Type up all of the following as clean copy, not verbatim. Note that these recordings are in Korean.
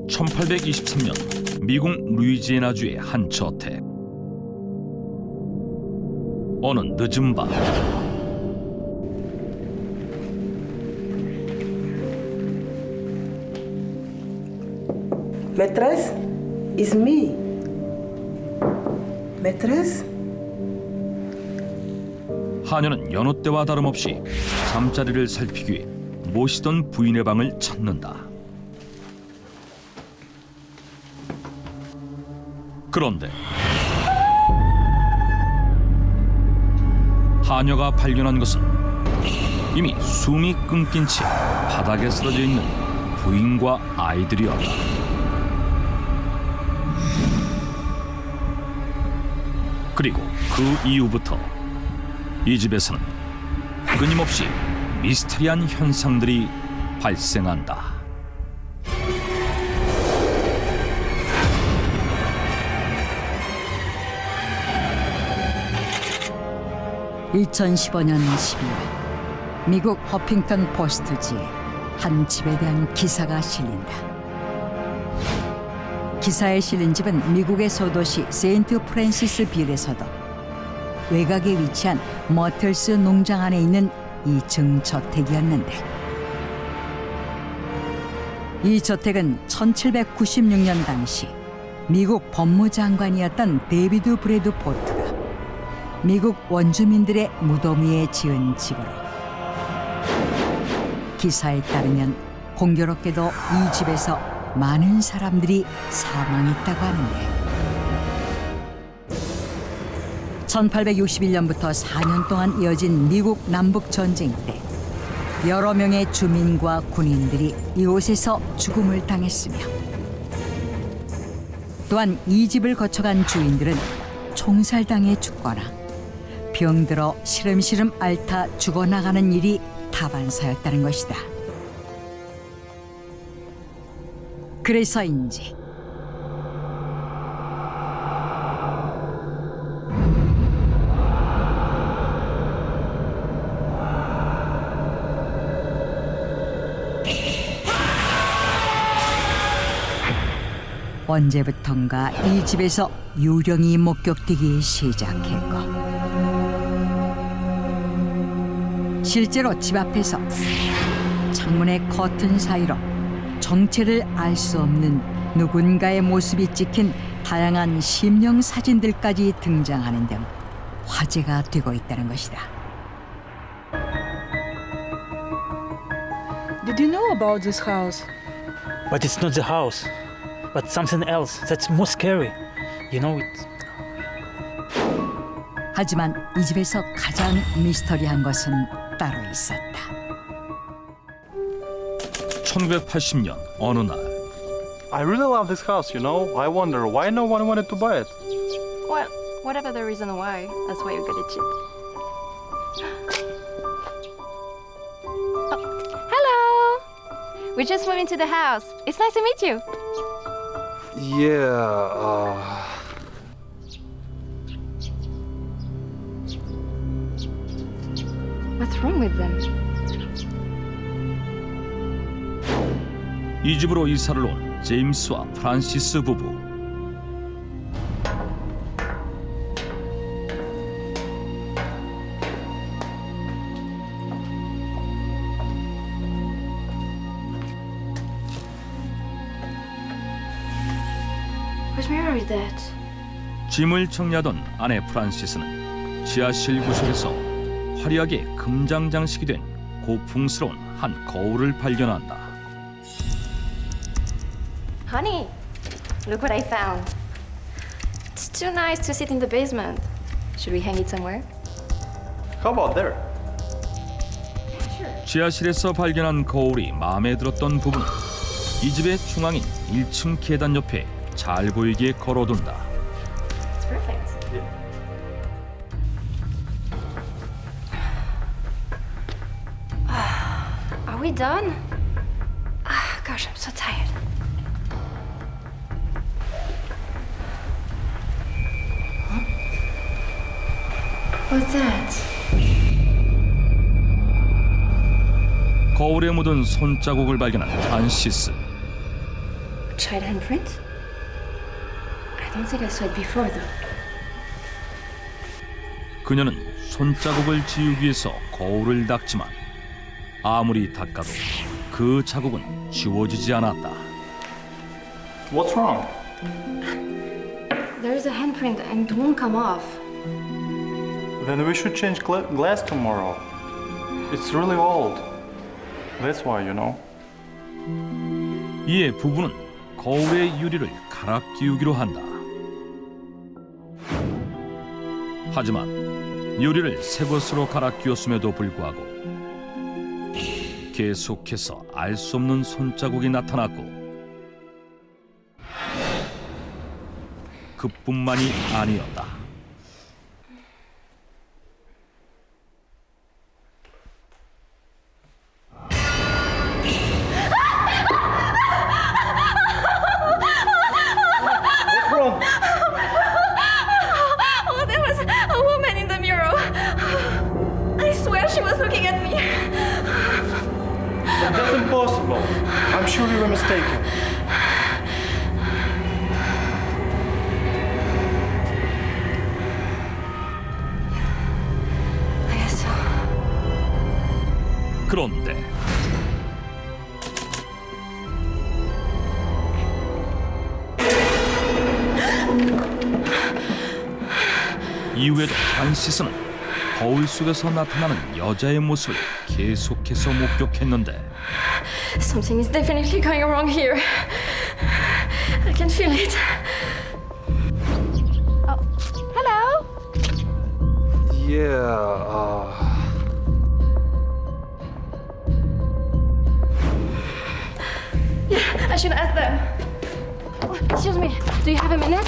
1823년 미국 루이지애나주의 한 저택. 어느 늦은 밤 Maîtresse, it's me. Maîtresse? 하녀는 여느 때와 다름없이 잠자리를 살피기 위해 모시던 부인의 방을 찾는다. 그런데 하녀가 발견한 것은 이미 숨이 끊긴 채 바닥에 쓰러져 있는 부인과 아이들이었다. 그리고 그 이후부터 이 집에서는 끊임없이 미스터리한 현상들이 발생한다. (2015년 12월) 미국 허핑턴 포스트지에 한 집에 대한 기사가 실린다. 기사에 실린 집은 미국의 소도시 세인트 프랜시스 빌에서도 외곽에 위치한 머틀스 농장 안에 있는 2층 저택이었는데, 이 저택은 1796년 당시 미국 법무장관이었던 데이비드 브래드 포트가 미국 원주민들의 무덤 위에 지은 집으로, 기사에 따르면 공교롭게도 이 집에서 많은 사람들이 사망했다고 하는데, 1861년부터 4년 동안 이어진 미국 남북 전쟁 때 여러 명의 주민과 군인들이 이곳에서 죽음을 당했으며, 또한 이 집을 거쳐간 주인들은 총살당해 죽거나 병들어 시름시름 앓다 죽어나가는 일이 다반사였다는 것이다. 그래서인지 언제부턴가 이 집에서 유령이 목격되기 시작했고, 실제로 집 앞에서 창문의 커튼 사이로 정체를 알 수 없는 누군가의 모습이 찍힌 다양한 심령 사진들까지 등장하는 등 화제가 되고 있다는 것이다. Did you know about this house? But it's not the house, but something else that's more scary. You know it. 하지만 이 집에서 가장 미스터리한 것은 따로 있었다. 1980년 어느 날 I really love this house, you know. I wonder why no one wanted to buy it. Well, whatever the reason why, that's why you get it cheap. Oh, hello! We just moved into the house. It's nice to meet you. Yeah, What's wrong with them? 이 집으로 이사를 온 제임스와 프란시스 부부. Which mirror is that? 짐을 정리하던 아내 프란시스는 지하실 구석에서 화려하게 금장 장식이 된 고풍스러운 한 거울을 발견한다. Honey, look what I found. It's too nice to sit in the basement. Should we hang it somewhere? how about there? 지하실에서 발견한 거울이 마음에 들었던 부부는 이 집의 중앙인 1층 계단 옆에 잘 보이게 걸어둔다. It's perfect. Are we done? Gosh, I'm so tired. What's that? 거울에 묻은 손자국을 발견한 프란시스. Child handprint? I don't think I saw it before though. 그녀는 손자국을 지우기 위해서 거울을 닦지만 아무리 닦아도 그 자국은 지워지지 않았다. What's wrong? There is a handprint and it won't come off. Then we should change glass tomorrow. It's really old. That's why, you know. 이에 부부는 거울의 유리를 갈아 끼우기로 한다. 하지만 유리를 새 것으로 갈아 끼웠음에도 불구하고 계속해서 알 수 없는 손자국이 나타났고 그뿐만이 아니었다. Oh, there was a woman in the mirror. I swear she was looking at me. That's impossible. I'm sure you were mistaken. I guess so. 그런데 이후에도 프란시스는 거울 속에서 나타나는 여자의 모습을 계속해서 목격했는데 Something is definitely going wrong here. I can feel it. Oh, hello. Yeah, I should ask them. Oh, excuse me. Do you have a minute?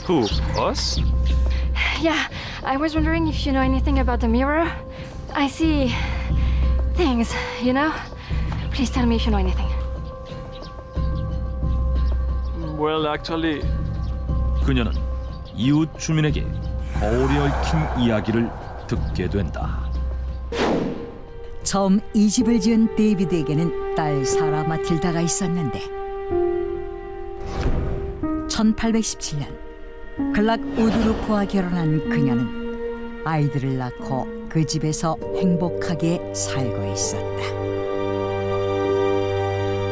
Who? Us? Yeah, I was wondering if you know anything about the mirror. I see things, you know? Please tell me if you know anything. Well, actually, 그녀는 이웃 주민에게 거울이 얽힌 이야기를 듣게 된다. 처음 이 집을 지은 데이비드에게는 딸 사라 마틸다가 있었는데 1817년 클락 우드루프와 결혼한 그녀는 아이들을 낳고 그 집에서 행복하게 살고 있었다.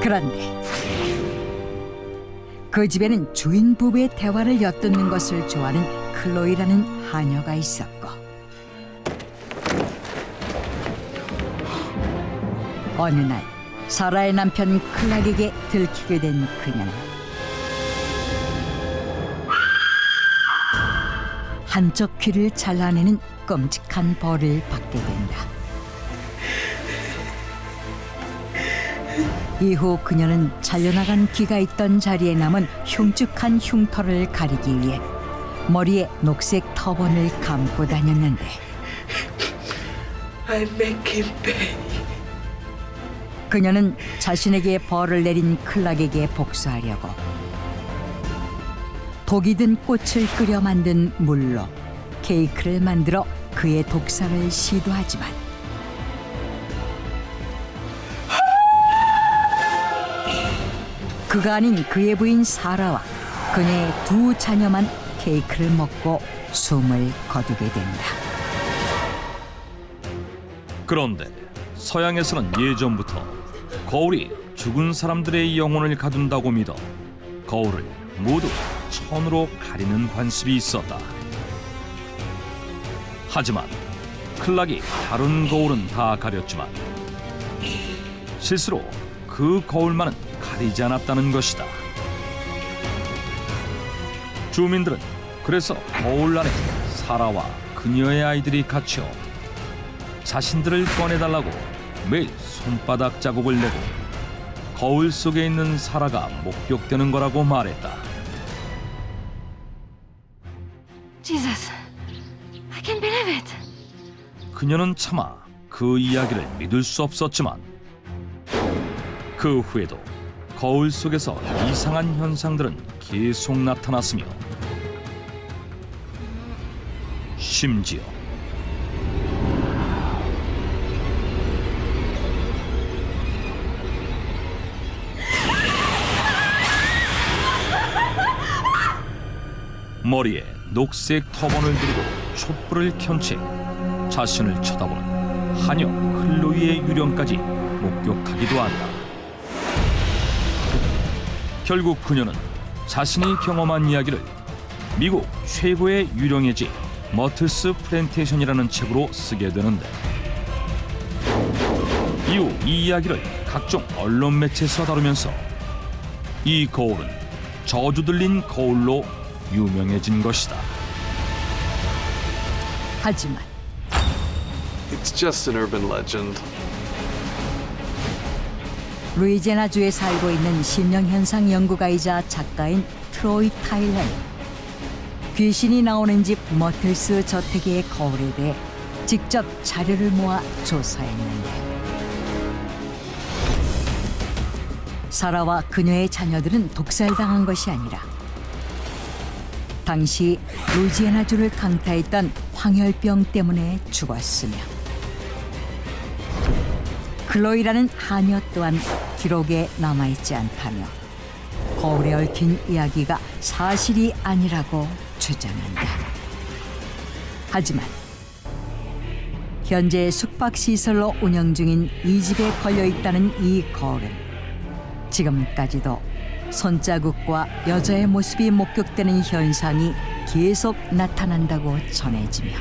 그런데 그 집에는 주인 부부의 대화를 엿듣는 것을 좋아하는 클로이라는 하녀가 있었고 어느 날 사라의 남편 클락에게 들키게 된 그녀는 한쪽 귀를 잘라내는 끔찍한 벌을 받게 된다. 이후 그녀는 잘려나간 귀가 있던 자리에 남은 흉측한 흉터를 가리기 위해 머리에 녹색 터번을 감고 다녔는데 그녀는 자신에게 벌을 내린 클락에게 복수하려고 독이 든 꽃을 끓여 만든 물로 케이크를 만들어 그의 독살을 시도하지만 그가 아닌 그의 부인 사라와 그녀의 두 자녀만 케이크를 먹고 숨을 거두게 된다. 그런데 서양에서는 예전부터 거울이 죽은 사람들의 영혼을 가둔다고 믿어 거울을 모두 천으로 가리는 관습이 있었다. 하지만 클락이 다른 거울은 다 가렸지만 실수로 그 거울만은 가리지 않았다는 것이다. 주민들은 그래서 거울 안에 사라와 그녀의 아이들이 갇혀 자신들을 꺼내달라고 매일 손바닥 자국을 내고 거울 속에 있는 사라가 목격되는 거라고 말했다. Jesus, I can't believe it. 그녀는 차마 그 이야기를 믿을 수 없었지만 그 후에도 거울 속에서 이상한 현상들은 계속 나타났으며 심지어 머리에 녹색 터번을 들고 촛불을 켠 채 자신을 쳐다보는 하녀 클로이의 유령까지 목격하기도 한다. 결국 그녀는 자신이 경험한 이야기를 미국 최고의 유령의 집 머틀스 플랜테이션이라는 책으로 쓰게 되는데, 이후 이 이야기를 각종 언론 매체에서 다루면서 이 거울은 저주 들린 거울로 유명해진 것이다. 하지만 It's just an urban legend. 루이지애나주에 살고 있는 심령현상 연구가이자 작가인 트로이 타일러는 귀신이 나오는 집 머틀스 저택의 거울에 대해 직접 자료를 모아 조사했는데, 사라와 그녀의 자녀들은 독살당한 것이 아니라 당시 루이지애나주를 강타했던 황열병 때문에 죽었으며, 클로이라는 하녀 또한 기록에 남아있지 않다며 거울에 얽힌 이야기가 사실이 아니라고 주장한다. 하지만 현재 숙박시설로 운영 중인 이 집에 걸려있다는 이 거울은 지금까지도 손자국과 여자의 모습이 목격되는 현상이 계속 나타난다고 전해지며,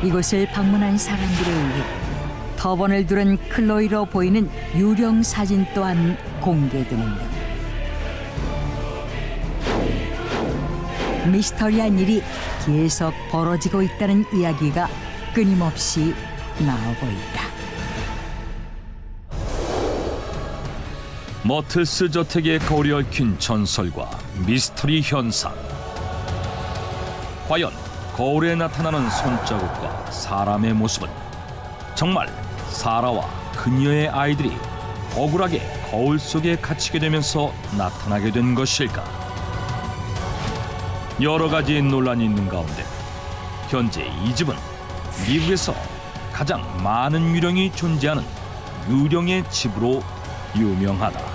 이곳을 방문한 사람들에 의해 터번을 두른 클로이로 보이는 유령 사진 또한 공개되는 등 미스터리한 일이 계속 벌어지고 있다는 이야기가 끊임없이 나오고 있다. 머틀스 저택의 거울이 얽힌 전설과 미스터리 현상. 과연 거울에 나타나는 손자국과 사람의 모습은 정말 사라와 그녀의 아이들이 억울하게 거울 속에 갇히게 되면서 나타나게 된 것일까? 여러 가지 논란이 있는 가운데 현재 이 집은 미국에서 가장 많은 유령이 존재하는 유령의 집으로 유명하다.